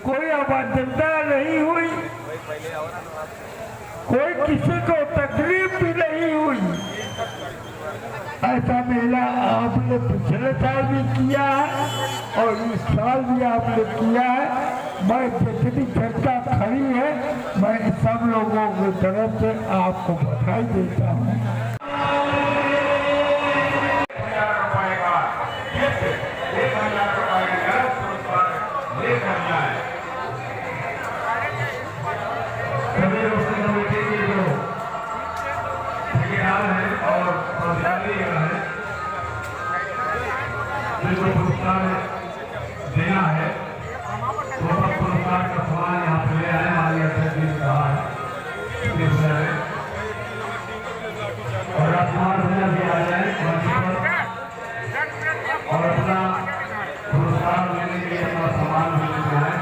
कोई अबाध्यता नहीं हुई, कोई किसी को तकलीफ भी नहीं हुई। ऐसा मेला आपने पिछले साल भी किया है और इस साल भी आपने किया है। मैं जितनी जनता खड़ी है, मैं सब लोगों की तरफ से आपको बधाई देता हूँ। देना है तो सब पुरस्कार का सामान यहाँ पे ले आए। हमारी अध्यक्ष जी ने कहा है और राजकुमार भैया भी आ जाए और अपना पुरस्कार लेने के लिए अपना सामान भी लेके आए।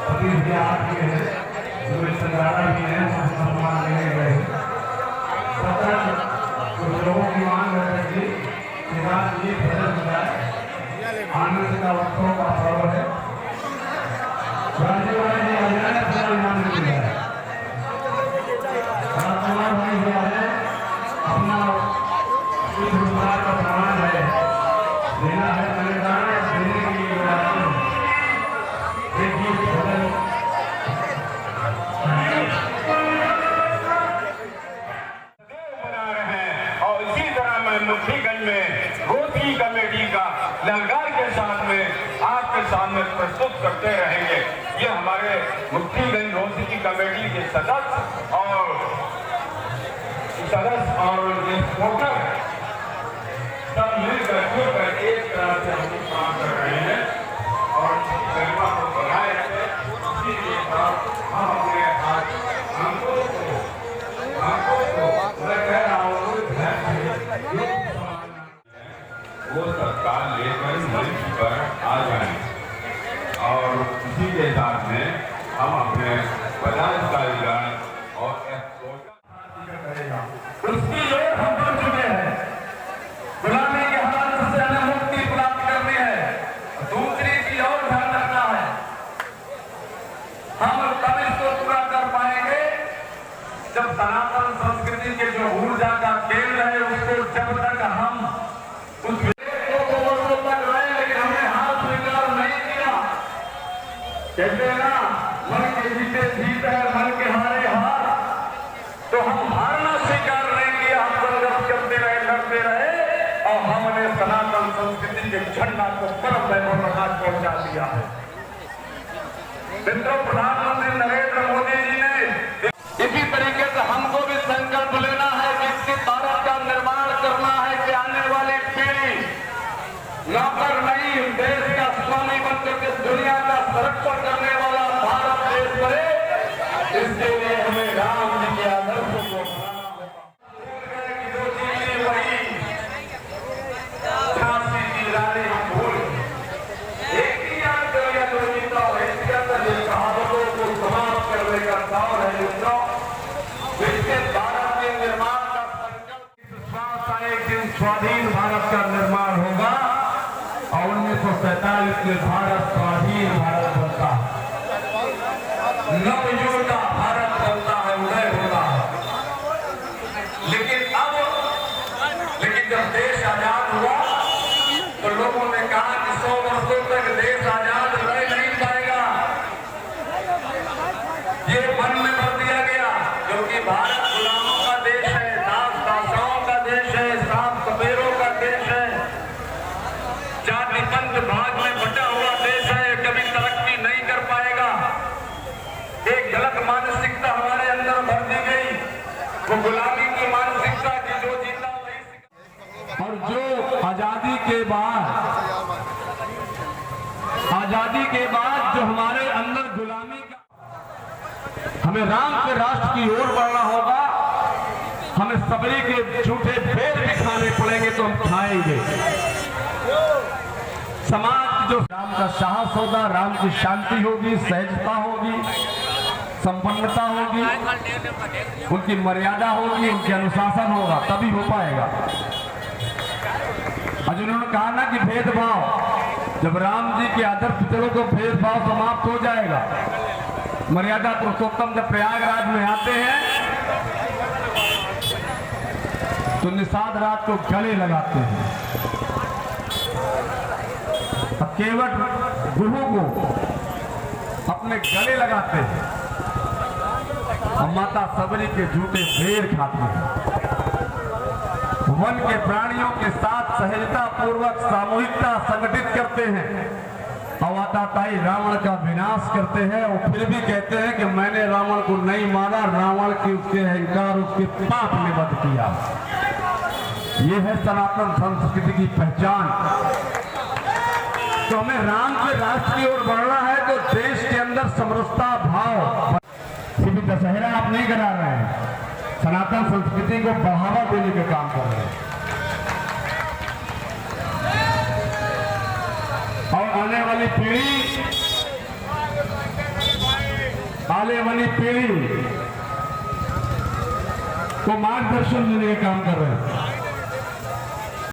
सतीश जी आ चुके हैं, जो रिश्तेदार भी हैं, सामान लेने गए। कुछ लोगों की मांग है कि ये भजन बताए आनंद का उत्सव का पर्व है। राजकुमार जी आ जाए, अपना इनाम मिल जाए। राजकुमार भाई जी आ जाए, अपना पुरस्कार का सामान है देना है। मैंने कहा देने के लिए देखिए भजन मुफ्तीगंज में रोटी कमेटी का ललकार के साथ में आपके सामने प्रस्तुत करते रहेंगे। ये हमारे मुफ्तीगंज रोटी कमेटी के सदस्य और वोटर सब मिलकर एक तरह से हम काम कर रहे हैं और गरिमा को बढ़ाए रखे। इसीलिए हम अपने मैं कह रहा हूँ वो सरकार लेकर मंच पर आ जाए और इसी के साथ में हम अपने पदाधिकारीगण और उसकी जोर हम कर चुके हैं। गुलामी के हालात से हमें मुक्ति प्राप्त करनी है। दूसरी चीज और ध्यान रखना है, हम तब इसको पूरा कर पाएंगे जब सनातन संस्कृति के जो ऊर्जा का केंद्र है उसको जब तक हम उस कहते हैं ना, मन के जीते जीत है, मन के हारे हार। तो हम हारना स्वीकार नहीं किया, हम संघर्ष करते रहे, लड़ते रहे और हमने सनातन संस्कृति के झंडा को परम वैभव प्रकाश पहुंचा दिया है। मित्रों, प्रधानमंत्री नरेंद्र मोदी जी ने इसी तरीके से हमको भी संकल्प लेना है, विकसित भारत का निर्माण करना है कि आने वाली पीढ़ी नौकर नहीं, देश का स्वामी बनकर के दुनिया का संरक्षण करने वाला भारत देश बने। इसके लिए हमें राम जी के आदर्शों को जो चीजें वही झांसी की रानी हम भूल एक ही याद कर लिया जो जीता हो। इसके अंदर ये कहावतों को समाप्त करने का दौर है मित्रों। विकसित भारत के निर्माण का संकल्प, विश्वास है कि स्वाधीन भारत का निर्माण होगा और 1947 में भारत स्वाधीन भारत बनता है, नवयुग का भारत बनता है, उदय होता है। लेकिन जब देश आजाद हुआ तो लोगों ने कहा कि 100 वर्षों तक देश आजाद रह नहीं पाएगा। ये मन में भर दिया गया, क्योंकि भारत गुलामों का देश है, दास दासाओं का देश है, सांप सपेरों का देश है, जाति पंथ भाग में बटा हुआ देश है, कभी तरक्की नहीं कर पाएगा। एक गलत मानसिकता हमारे अंदर भर दी गई, वो गुलामी की मानसिकता की जो जीता वही। और जो आजादी के बाद जो हमारे अंदर गुलामी का, हमें राम के राष्ट्र की ओर बढ़ना होगा। हमें सबरी के झूठे पेड़ भी खाने पड़ेंगे तो हम खाएंगे। समाज जो राम का साहस होगा, राम की शांति होगी, सहजता होगी, संपन्नता होगी, उनकी मर्यादा होगी, उनके अनुशासन होगा, तभी हो पाएगा। अर्जुन ने कहा ना कि भेदभाव, जब राम जी के आदर्श चलो तो भेदभाव समाप्त हो जाएगा। मर्यादा पुरुषोत्तम जब प्रयागराज में आते हैं तो निषाद राज को गले लगाते हैं, केवट गुरु को अपने गले लगाते हैं और माता सबरी के जूते बेर खाते हैं। वन के प्राणियों के साथ सहजता पूर्वक सामूहिकता संगठित करते हैं, अवताताई रावण का विनाश करते हैं और फिर भी कहते हैं कि मैंने रावण को नहीं मारा, रावण की उसके अहंकार उसके पाप ने वध किया। ये है सनातन संस्कृति की पहचान। तो हमें राम के राष्ट्र की ओर बढ़ना है तो देश के अंदर समरसता भाव। सिर्फ दशहरा आप नहीं करा रहे हैं, सनातन संस्कृति को बढ़ावा देने के काम कर रहे हैं। और आने वाली पीढ़ी को मार्गदर्शन देने का काम कर रहे हैं।